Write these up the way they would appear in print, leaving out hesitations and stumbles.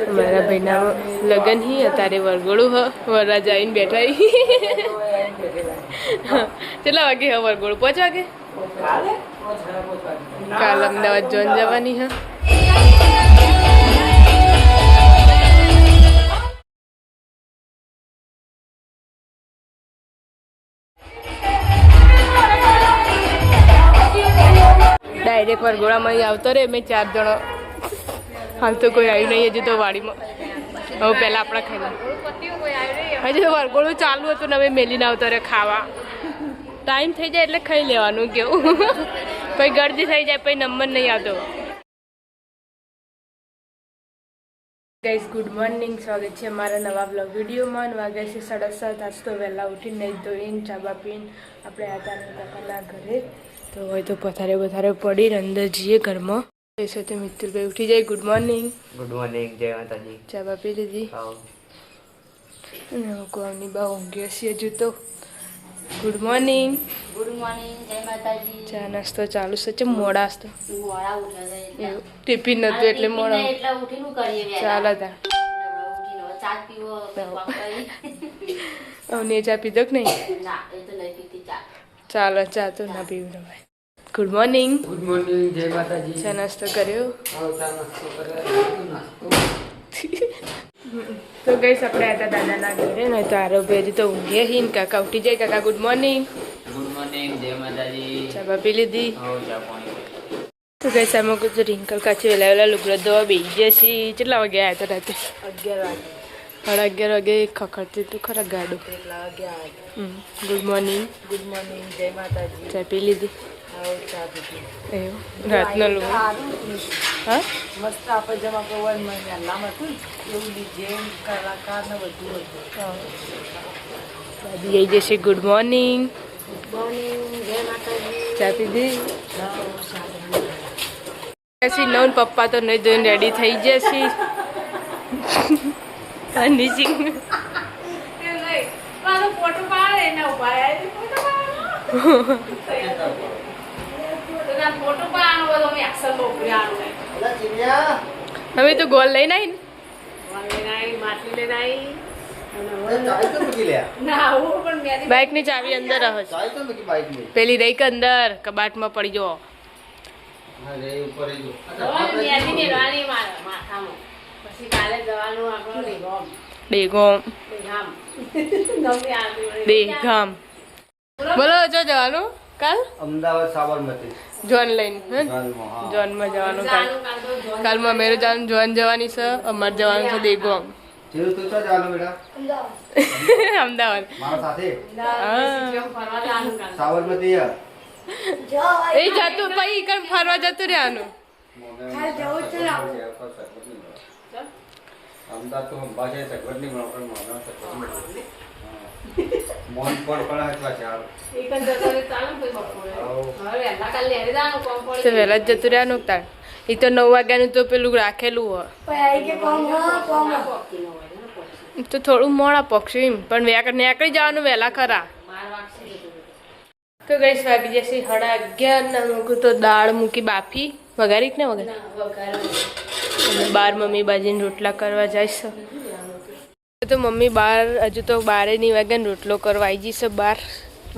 મારા ભાઈના લગ્ન હી અત્યારે વરઘોડું વરરાજ આવીને બેઠા કેટલા વાગે વરઘોડું 5 વાગે કાલ અમદાવાદ જોન જવાની હા ડાયરેક્ટ વરઘોડામાં આવતો રે મેં 4 જણો હાલ તો કોઈ આવ્યું નહીં હજુ તો વાડીમાં હવે પહેલાં આપણે ખાઈ હજુ તો વરઘોડું ચાલુ હતું ને હવે મેલીને આવતો રે ખાવા ટાઈમ થઈ જાય એટલે ખાઈ લેવાનું કેવું પછી ગરજી થઈ જાય પછી નંબર નહીં આવતો ગાઈસ ગુડ મોર્નિંગ સ્વાગત છે મારા નવા બ્લોગ વિડીયોમાં વાગ્યા છે 7:30 આજ તો વહેલા ઉઠીને નહીં ધોઈને ચા બા પીને આપણે હતા કાકાના ઘરે તો હોય તો પથારે પડી અંદર જઈએ ઘરમાં ऐसे तो मित्र भाई उठी जाए गुड मॉर्निंग जय माता दी चा पी लीधी कोनी बा ऊँघी हसी हजू तो गुड मॉर्निंग जय माता दी चा नास्तो चालू सच मोड़ा तो टिफिन नतुं એટલે મોડા એટલે ઉઠીનું કરીએ ચાલ તા ઉઠીનો ચા પીવો અવને ચા પીધો કે નહીં ના એ તો નહીં પીતી ચા ચાલ ચા તો ના પીવું ભાઈ गुड मॉर्निंग जय माता जी चा नास्तो કર્યો तो गाइस આપણે હતા દાદાના ઘરે ને તો આરો બેરી તો ઊંઘે હીન કાકા ઉઠી જાય કાકા ગુડ મોર્નિંગ जय माता જી ચા પી લીધી ચા પાણી તો ગાઈસ આમાં કુછ રિંકલ કાચી વેલા લુગડા દવા બેસી જશી કેટલા વાગે આવ્યા હતા રાતે 11 વાગે ખખડતી તું ખરા ગાડું કેટલા વાગે આવ્યા ગુડ મોર્નિંગ જય માતાજી ચા પી લીધી રાતનો લુગડો હા મસ્ત આપણે જેમ આપણે હોય મહિનામાં હતું એવું ડિઝાઇન કલાકાર ને બધું હતું દાદી આવી જશે ગુડ મોર્નિંગ જય માતાજી ચા પીધી પછી નવ પપ્પા તો નહીં ધોઈને રેડી થઈ જશે નિશિંગ ફોટો પાડે એના ઉભા ફોટો પાડવાનો બધો મેં એક્શન મોકલ્યા હવે તો ગોલ લઈને આવી બાઇક ની ચાવી અંદર હશે પેલી રહી કે અંદર કબાટમાં પડી જો બેગામ બોલો જો જવાનું કાલ અમદાવાદ સાબરમતી જોન લઈને જોનમાં જવાનું કાલ માં મેરે જવાનું જોન જવાની છે અમાર જવાનું છે દેગોમ જેવું તું તો જાનો બેટા અમદાવાદ મારા સાથે હા સાબરમતી યાર એ જતું પછી કઈ ફરવા જતું રહેવાનું અમદાવાદ તો બાજે સગવડ નહીં મળે મોન પર પડા ચાલ તો વહેલા જ જતું રહેવાનું તાર એ તો 9 વાગ્યાનું તો પેલું રાખેલું હોય તો થોડું મોડા પક્ષી એમ પણ નીકળી જવાનું વહેલા ખરા તો ગઈશ વાગી જશે 11:30 ના મૂકું તો દાળ મૂકી બાફી વઘારી કે ને વઘારી બાર મમ્મી બાજીને રોટલા કરવા જાય છે તો મમ્મી બહાર હજુ તો 12 વાગ્યાને રોટલો કરવા આવી જશે બહાર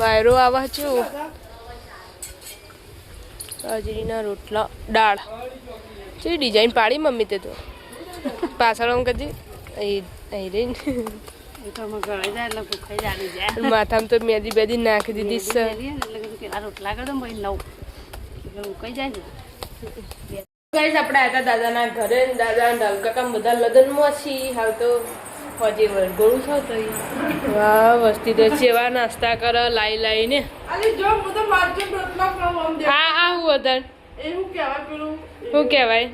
વાયરો આવા છું બાજરીના રોટલા દાળ જે ડિઝાઇન પાડી મમ્મી તે તો પાછળ આમ કદી અહીં રહી માથામાં તો મેદી બેદી નાખી દીધી છે રોટલા કરી દો નવ ઉકાઈ જાય ને ગાઈસ આપણે હતા દાદાના ઘરે દાદા કાકા બધા લગ્નમાં છીએ હાલ તો હજી વરઘોડું છો તો વાહ વસ્તી તો સેવા નાસ્તા કરે લાઈને હા હા હું વધારે શું કહેવાય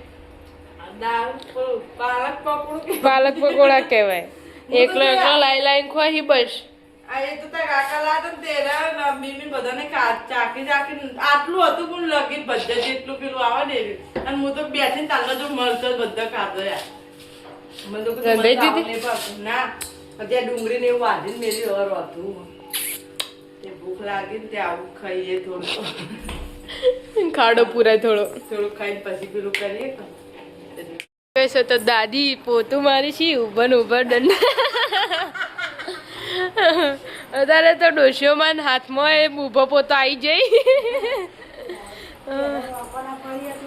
પાલક પકોડા કહેવાય એકલો લાઈને ખોઈ બસ આટલું હતું પણ લગી બધા જેટલું પેલું આવે ને અને હું તો બેઠીને તાલમાં જો મળતો બધા ખાધો યાર ના અત્યારે ડુંગળી ને એવું વાંધીને મેલી ઓર હતું ભૂખ લાગી ને ત્યાં આવું ખાઈએ થોડું ખાડો પૂરાય થોડો ખાઈને પછી પેલું કરીએ કહેશો તો દાદી પોતું મારી છી ઉભર ઉભર દંડ અત્યારે તો ડોશીઓમાં હાથમાં એ ઊભો પોતો આવી જાય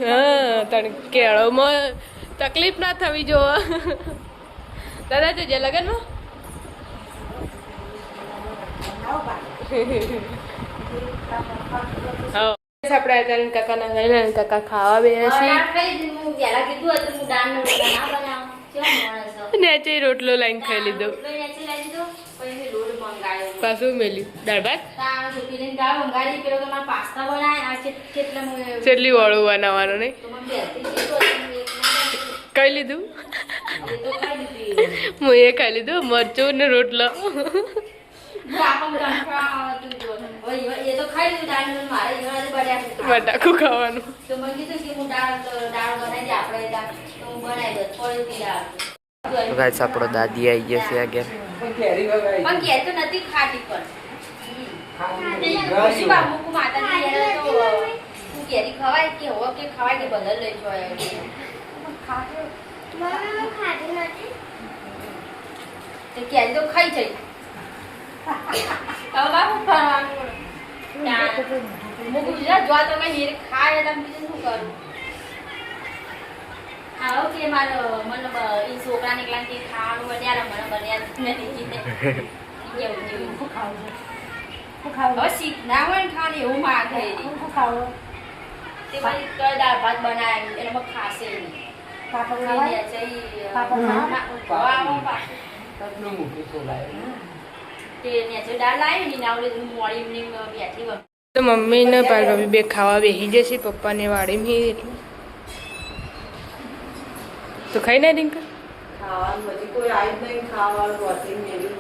હા તણ કેળોમાં તકલીફ ના થવી જોવે દાદા તો જે લગનમાં હા આપણે અત્યારે કાકાના ઘરે કાકા ખાવા બે નેચે રોટલો લાઈન ખાઈ લીધો પાછું મેલ્યું દાળ ભાત કેટલી વાળું બનાવવાનું નહીં ખાઈ લીધું હું એ ખાઈ લીધું મરચું ને રોટલો બટાકું ખાવાનું ગાઈસ આપણો દાદી આવી ગયા છે આગળ પણ ઘેર તો નથી ખાટી પણ બાપુ માતાજી ઘેરી ખવાય કે હો કે ખવાય કે બદલ લઈ જોય તે ઘેર તો ખાઈ જઈ હવે બાપુ ફરવાનું હું ગુજરાત જોવા તો કઈ હીર ખાય એટલે બીજું શું કરું આવો કે મારો મને એ છોકરાને એકલા કે ખાવાનું બન્યા મને બન્યા નથી કેવું કેવું ખાવું હવે શીખ ના હોય ને ખાવાની એવું માંગ થઈ તે પછી દાળ ભાત બનાવ્યા એને ખાશે નહીં તો મમ્મી ને પાર્વતી બે ખાવા બેસી જશે પપ્પાને વાડીમાં એટલે તો ખાઈ ના રિંકલ ખાવાનું હજી કોઈ આવી જ નહીં ખાવાનું રોટી મેળવી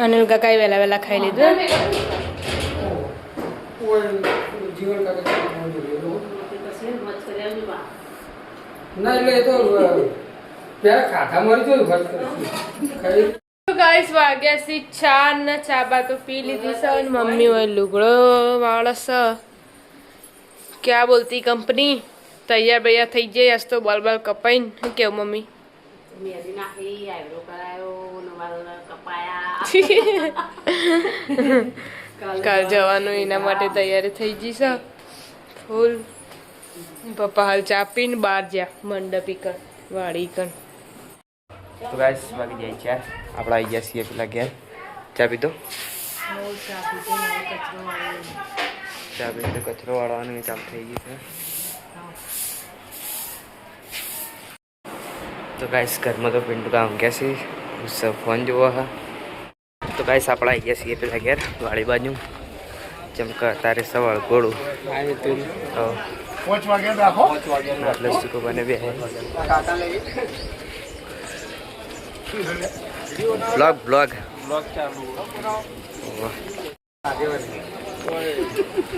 અને કાકાએ વહેલા વહેલા ખાઈ લીધું ગાઈસ વાગ્યા છે 4 ને ચા તો પી લીધી છે અને મમ્મી હોય લુગડો વાળસ ક્યાં બોલતી કંપની તૈયાર બૈયાર થઈ જાય આજ તો બાલ બાલ કપાઈને શું કેવું મમ્મી કાલ જવાનું એના માટે તૈયારી થઈ ગઈ છે ફૂલ પપ્પા હાલ ચા પીને બહાર જ્યાં મંડપી કર વાડી કર તો ગાઈસ વાગી જાય છે આપણે આવી ગયા છીએ પેલા ઘેર ચા પીધો ચા પીધો કચરો વાળવાનું ચાલુ થઈ ગયું છે તો ગાઈસ ઘરમાં તો પિન્ટુ કામ ગયા છે ગુસ્સો ફોન જોવો હા તો ગાઈસ આપણે આવી ગયા છીએ પેલા ઘેર વાડી બાજુ ચમકા તારે સવાળ ગોળું 5 વાગે રાખો એટલે સુકો બને બે બ્લોગ ચાલુ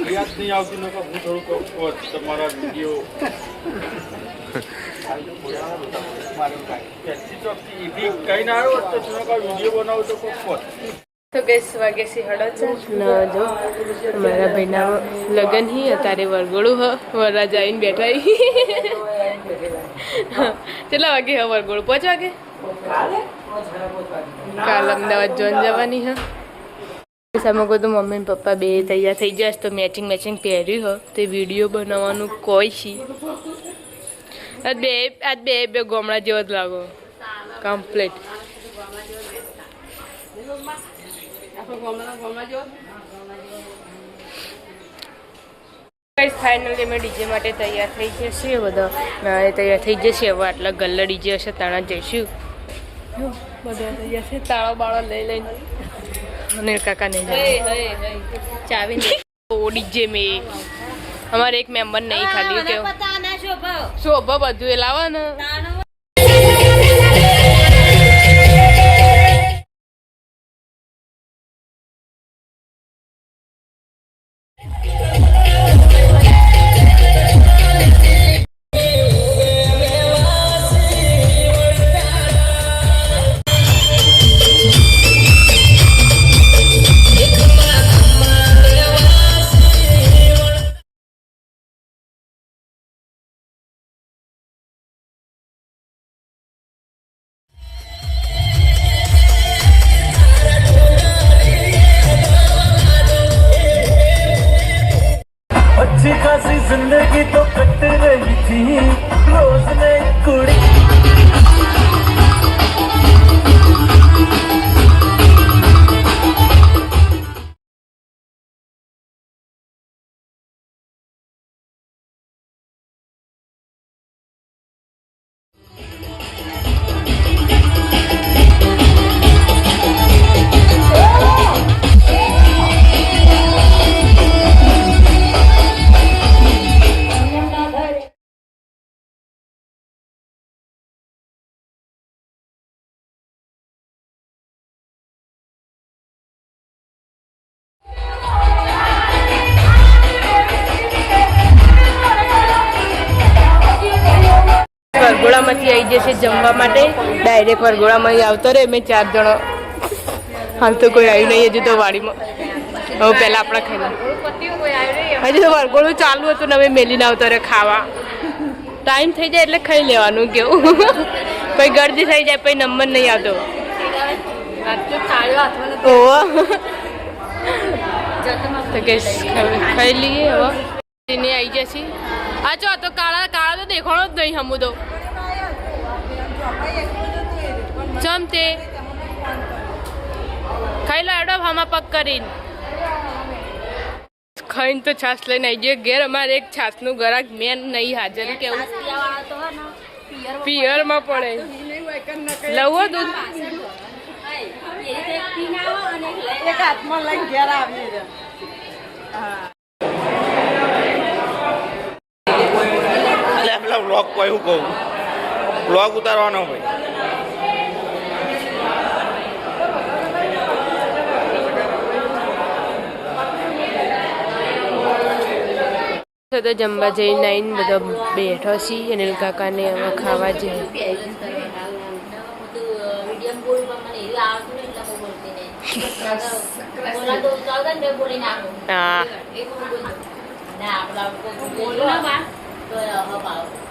યાદ નહીં આવતી નકો હું થોડુંક તમારા વિડીયો તો ગેસ વાગે છે હળદ ન જો મારા ભાઈના લગ્ન હી અત્યારે વરગોળું હ વરરાજા આવીને બેઠા કેટલા વાગે હ વરગોળું 5 વાગે કાલ અમદાવાદ જોન જવાની હ સામે કહું તો મમ્મી ને પપ્પા બે તૈયાર થઈ જશે તો મેચિંગ પહેર્યું હ તે વિડીયો બનાવવાનું કોઈ છે આજ બે ગોમડા જેવો જ લાગો કમ્પ્લીટ ફાઇનલી અમે ડીજે માટે તૈયાર થઈ જશે બધા તૈયાર થઈ જશે હવે આટલા ગલ્લા ડીજે હશે તાણા જઈશું બધા તૈયાર છે તાળો બાળો લઈ લઈને અને કાકા નહીં ચાવી ડીજે મેં અમારે એક મેમ્બર નહીં ખાલી કેવું શોભા બધું એ લાવો ને વરઘોડામાંથી આવી જશે જમવા માટે ડાયરેક્ટ વરઘોડામાં આવતો રહે મેં 4 જણો હાલ તો કોઈ આવ્યું નહીં હજુ તો વાડીમાં હવે પહેલાં આપણે ખાઈ હજુ તો વરઘોડું ચાલુ હતું ને હવે મેલીને આવતો રહે ખાવા ટાઈમ થઈ જાય એટલે ખાઈ લેવાનું કેવું પછી ગરદી થઈ જાય પછી નંબર નહીં આવતો ઓહો તો કે ખાઈ લઈએ હવે એને આવી જશે હા ચો તો કાળા કાળા તો દેખાણો જ નહીં હમું તો ચમ તે ખાઈ લો એડો હમા પગ કરીને ખાઈને તો છાશ લઈને આવી જઈએ ઘેર અમારે એક છાશનું ગરાક મેન નહીં હાજર કેવું પિયરમાં પડે લવો દૂધ એક હાથમાં લઈને ઘેર આવીએ છે. એટલે પેલા વ્લોગ કોઈ હું કહું વ્લોગ ઉતારવાનો ભાઈ તો જમવા જઈને આવીને બધો બેઠો છીએ અનિલ કાકાને હવે ખાવા જઈએ વિડીયો બોલ પણ મને એવું આવતું નહીં એટલે હું બોલતી નહીં બોલા તો ચાલતા ને બોલી નાખો હા ના આપણા બોલું ના બા તો હબ આવો